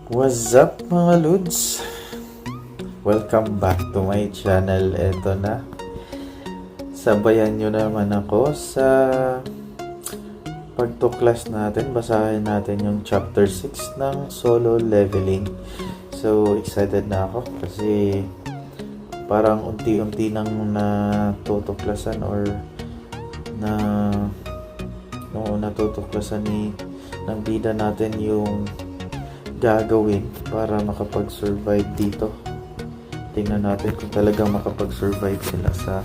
What's up mga Lods? Welcome back to my channel. Eto na. Sabayan nyo naman ako sa pagtuklas natin. Basahin natin yung chapter 6 ng Solo Leveling. So, excited na ako kasi parang unti-unti nang natutuklasan or na natutuklasan ng bida natin yung gagawin para makapag-survive dito. Tingnan natin kung talagang makapag-survive sila sa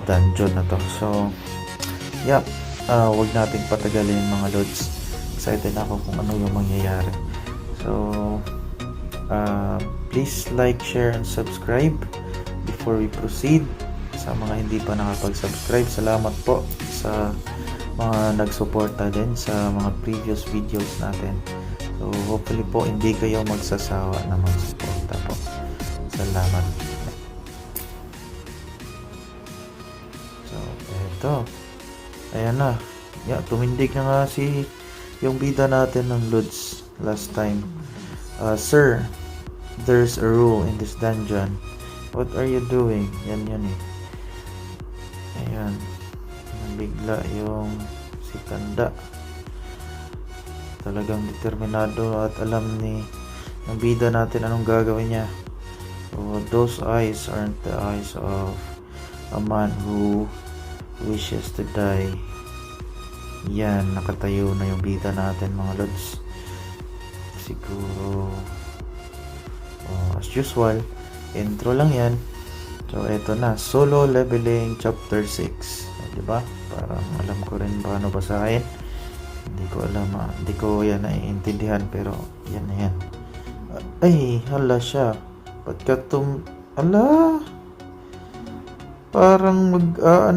dungeon na to. So, yep. Wag nating patagalin mga Lods. Excited ako kung ano yung mangyayari. So, please like, share, and subscribe before we proceed. Sa mga hindi pa nakapag-subscribe, salamat po sa mga nagsuporta din sa mga previous videos natin. So, hopefully po, hindi kayo magsasawa na magsuporta po. Salamat. So, eto. Ayan na. Yeah, tumindig na nga yung bida natin ng Lods last time. Sir, there's a rule in this dungeon. What are you doing? Yan eh. Ayan. Bigla yung si Tanda. Talagang determinado at alam ng bida natin anong gagawin niya. So, those eyes aren't the eyes of a man who wishes to die. Yan, nakatayo na yung bida natin mga Lods. Siguro as usual, intro lang yan. So, eto na, Solo Leveling Chapter 6. Diba? Parang alam ko rin paano basahin. Hindi ko alam, hindi ko yan naiintindihan, pero yan na yan. Ay, hala siya. Ala, parang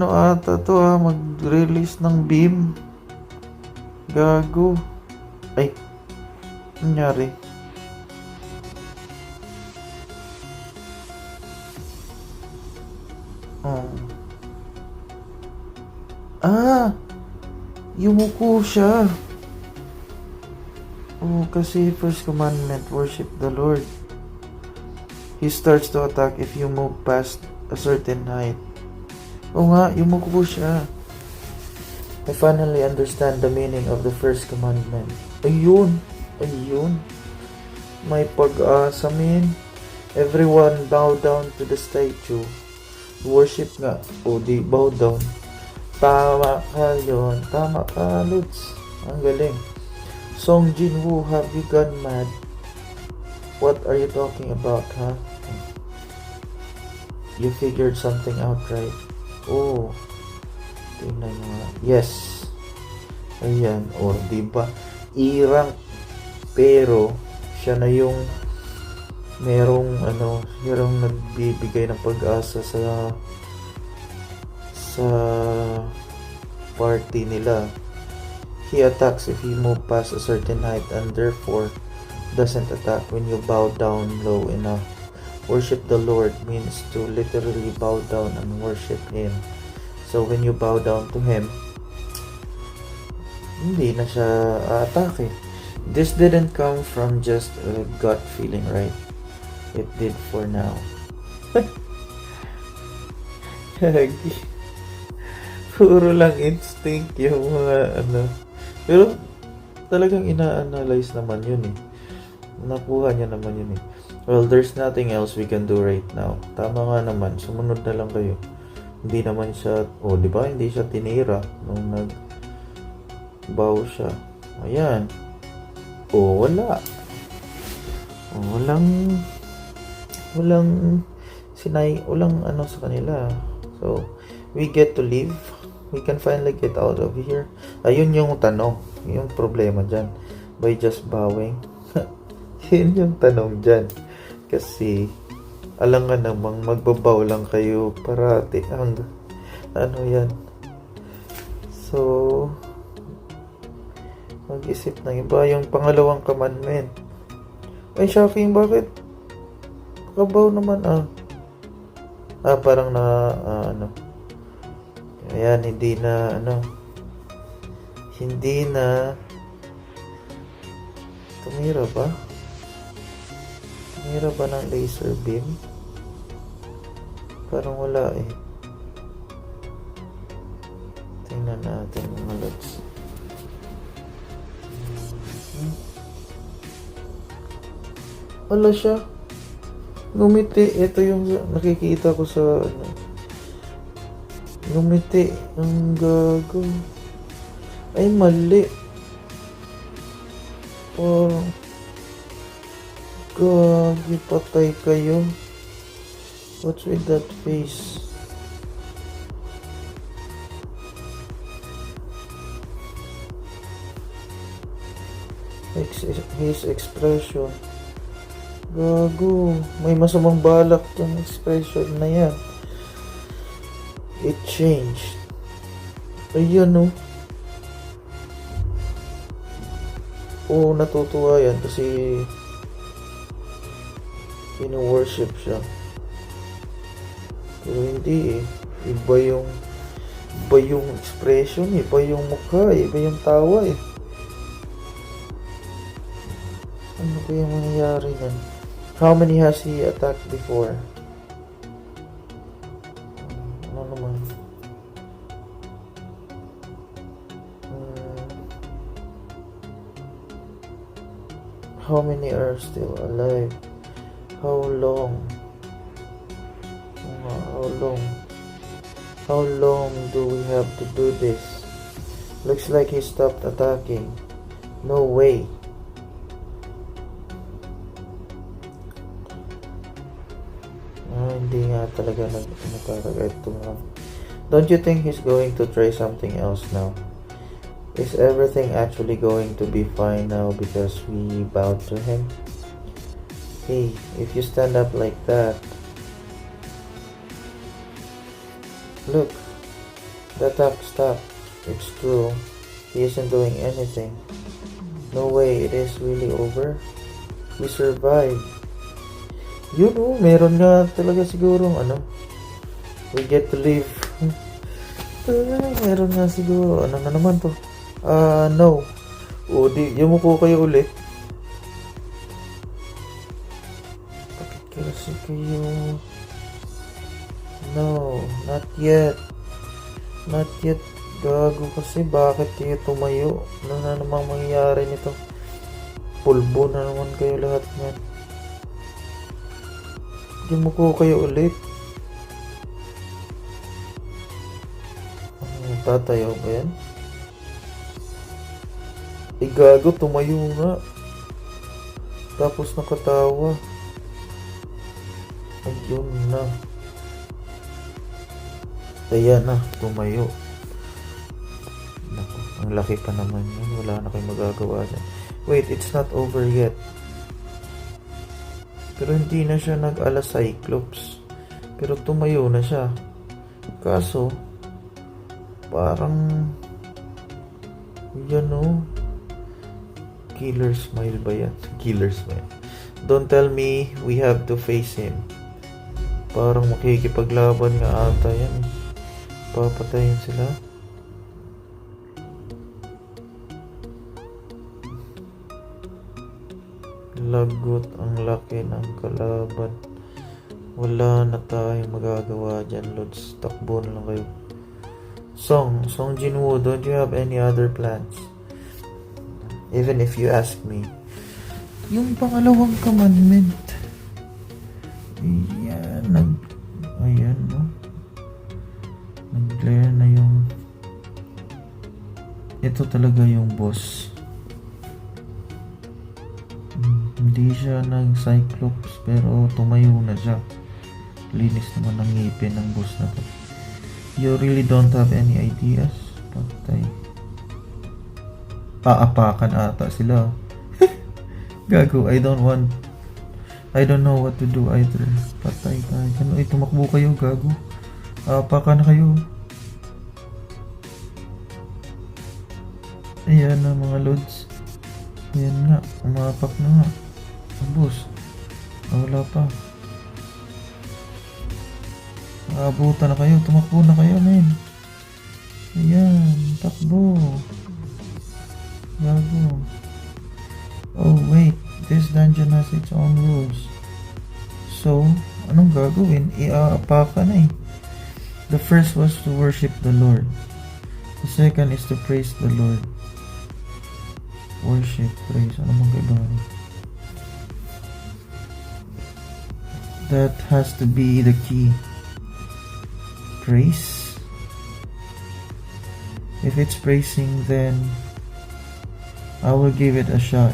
ata to mag-release ng beam. Gago. Ay, nangyari. Yumuko siya. Kasi first commandment, worship the Lord. He starts to attack if you move past a certain height. Yumuko siya. I finally understand the meaning of the first commandment. Ayun. May pag-asa, man. Everyone bow down to the statue. Worship nga. Di bow down. Tama ka yun. Tama ka, Lods. Ang galing. Song Jinwoo, have you gone mad? What are you talking about, huh? You figured something out, right? Tingnan nyo nga. Yes. Ayan. Diba? Irang. Pero, siya na yung merong nagbibigay ng pag-asa sa party nila. He attacks if you move past a certain height and therefore doesn't attack when you bow down low enough. Worship the Lord means to literally bow down and worship Him. So when you bow down to Him, hindi na siya atake. This didn't come from just a gut feeling, right? It did for now. Puro lang instinct yung mga Pero talagang ina-analyze naman yun eh. Nakuha niya naman yun eh. Well, there's nothing else we can do right now. Tama nga naman, sumunod na lang kayo. Hindi naman siya, di ba? Hindi siya tinira nung nag-bow siya. Ayan. Wala. Walang sa kanila. So, we get to leave. We can finally get out of here. Ayun yung tanong. Yung problema dyan. By just bowing. Yun yung tanong dyan. Kasi, alam nga namang magbabaw lang kayo parati. Yan. So, mag-isip ng iba. Yung pangalawang commandment. Ay, shocking. Bakit? Kabaw naman parang ayan, hindi na Tumira ba? Tumira ba ng laser beam? Parang wala eh. Tingnan natin mga lods. Wala siya. Ngumiti. Ito yung nakikita ko sa ano. Ngumiti. Ang gago. Ay, mali. Oh. Gagi, patay kayo. What's with that face? His expression. Gago. May masamang balak yung expression na yan. It changed. Ayan oh. Oo, natutuwa yan kasi pino-worship siya. Pero hindi eh. Iba yung expression, iba yung mukha, iba yung tawa eh. Ano ba yung mangyayari yan? How many has he attacked before? Ano naman? How many are still alive? How long? How long do we have to do this? Looks like he stopped attacking. No way. Hindi nga talaga nagkakagat ito nga. Don't you think he's going to try something else now? Is everything actually going to be fine now because we bowed to him? Hey, if you stand up like that... Look, the attack stopped. It's true. He isn't doing anything. No way, it is really over. We survived. Yun oh, meron nga talaga sigurong ano. We get to live. Meron nga siguro. Ano na naman to? No. O, yumuko kayo ulit. Bakit kasi kayo? No, not yet. Not yet. Gago kasi. Bakit kayo tumayo? Ano na namang mangyayari nito? Pulbo na naman kayo lahat yan. Yumuko kayo ulit. Tatayo ba yan? Gago, tumayo nga. Tapos nakatawa. Ayun na. Ayan na, tumayo. Naku, ang laki pa naman yun. Wala na kayong magagawa dyan. Wait, it's not over yet. Pero hindi na siya nag-ala Cyclops. Pero tumayo na siya. Kaso, parang yan o. Killer smile ba yan? Killer smile. Don't tell me we have to face him. Parang makikipaglaban nga ata yan eh. Papatayin sila. Lagot, ang laki ng kalaban. Wala na tayong magagawa dyan, Lods. Takbo na lang kayo. Song Jinwoo, don't you have any other plans? Even if you ask me. Yung pangalawang commandment. Ayan, no? Nag-clear na yung... Ito talaga yung boss. Hindi siya nag-Cyclops pero tumayo na siya. Linis naman ang ngipin ng boss na to. You really don't have any ideas? Patay. Paapakan ata sila. Gago, I don't know what to do either. Patay tayo. Ano, tumakbo kayo, gago. Aapakan na kayo. Ayan na mga lods. Ayan nga, umapak na nga. Boss. Wala pa. Abutan na kayo, tumakbo na kayo, men. Ayan, takbo. Gago. Oh wait, this dungeon has its own rules. So, anong gagawin? Iaapa na eh. The first was to worship the Lord. The second is to praise the Lord. Worship, praise. Ano bang kaibahan? That has to be the key. Praise. If it's praising, then I will give it a shot.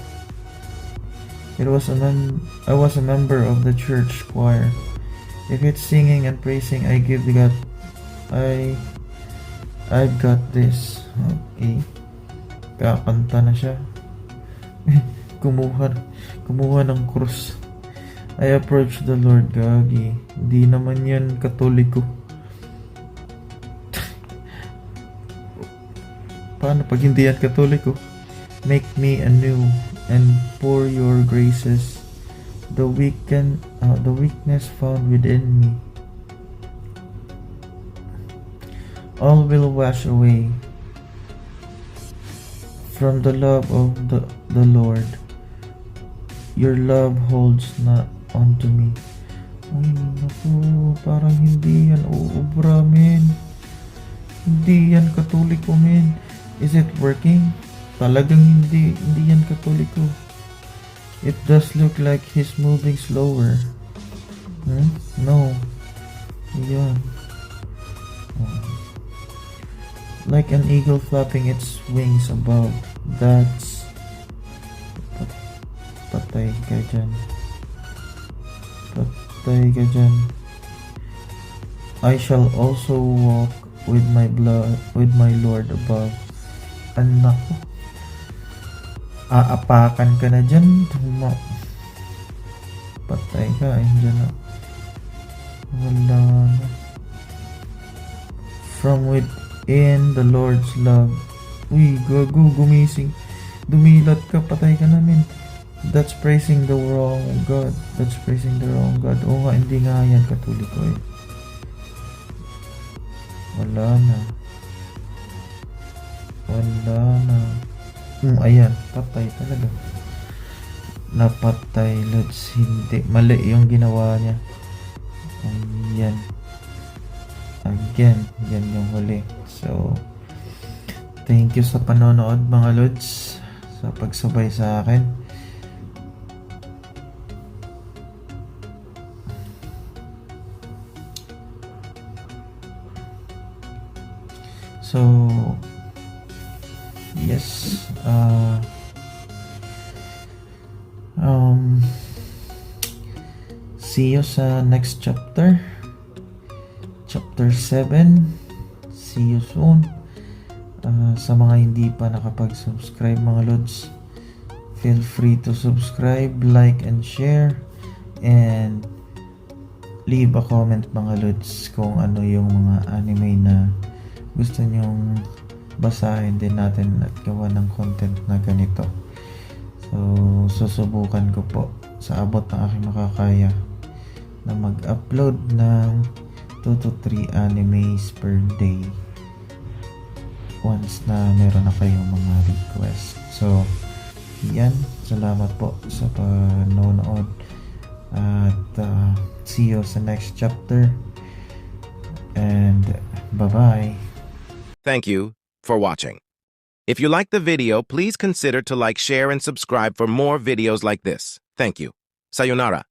I was a member of the church choir. If it's singing and praising, I've got this. Okay. Kakanta na siya. kumuha ng krus. I approach the Lord. Gagi. Hindi naman yan Katoliko. Paano pag hindi yan Katoliko? Make me anew and pour your graces, the weakness found within me. All will wash away from the love of the Lord. Your love holds not onto me. Ay, naku, parang hindi yan uubra, men. Hindi yan Katoliko, men. Is it working? Talagang hindi yan Katoliko. It does look like he's moving slower. No. Yan. Like an eagle flapping its wings above. That's patay ka dyan. Patay ka dyan. I shall also walk with my Lord above. Anak ko. Aapakan ka na dyan. Patay ka. Ayun dyan na. Wala na. From within the Lord's love. Uy, gago, gumising. Dumilat ka, patay ka namin. That's praising the wrong God. That's praising the wrong God. Oo nga, hindi nga yan Katoliko eh. Wala na. Ayan, patay talaga. Napatay, Lods. Hindi, mali yung ginawa niya. Ayan. Again, yan yung huli. So, thank you sa panonood mga Lods, sa pagsabay sa akin. So, yes, see you sa next chapter. Chapter 7. See you soon. Sa mga hindi pa nakapag-subscribe mga Lods, feel free to subscribe, like, and share. And leave a comment mga Lods kung ano yung mga anime na gusto nyong basahin din natin at gawa ng content na ganito. So, susubukan ko po sa abot ng aking makakaya na mag-upload ng 2 to 3 animes per day once na meron na kayong mga request. So, yan. Salamat po sa panonood at see you sa next chapter and bye-bye. Thank you for watching. If you like the video, please consider to like, share, and subscribe for more videos like this. Thank you. Sayonara.